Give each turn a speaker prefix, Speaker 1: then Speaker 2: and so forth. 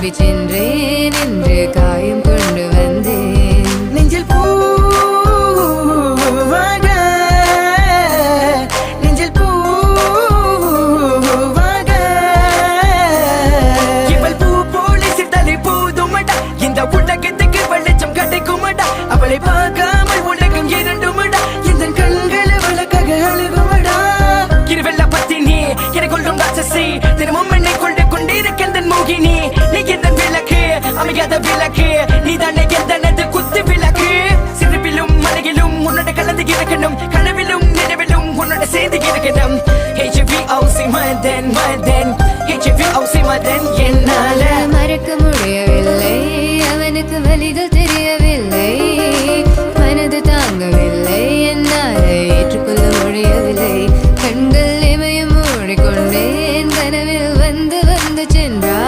Speaker 1: நம்பி சென்றேன் என்று காயம் கொண்டு வந்தேன்.
Speaker 2: நெஞ்சில் பூவாக நெஞ்சில் பூவாக இவள் பூ போல சித்தலை போதுமடா, இந்த உலகத்துக்கு வெளிச்சம் கிடைக்குமடா. அவளை பார்க்காமல் உலகம் இரண்டுமடா, இந்த கண்கள் அவளுக்காக அழுகுமடா. இருவெல்ல பத்தினி எனக்கு கொள்ளும் ராட்சசி, தினமும் என்னை கொண்டு கொண்டிருக்கின்றன் மோகினி. நீ எந்த விளக்கு அமையாத விளக்கு, நீதானே எந்தனது குத்து விளக்கு. சிறுவிலும் மலையிலும் உன்னோட கலந்து இருக்கணும், கனவிலும் நினைவிலும் உன்னோட சேர்ந்து இருக்கணும்.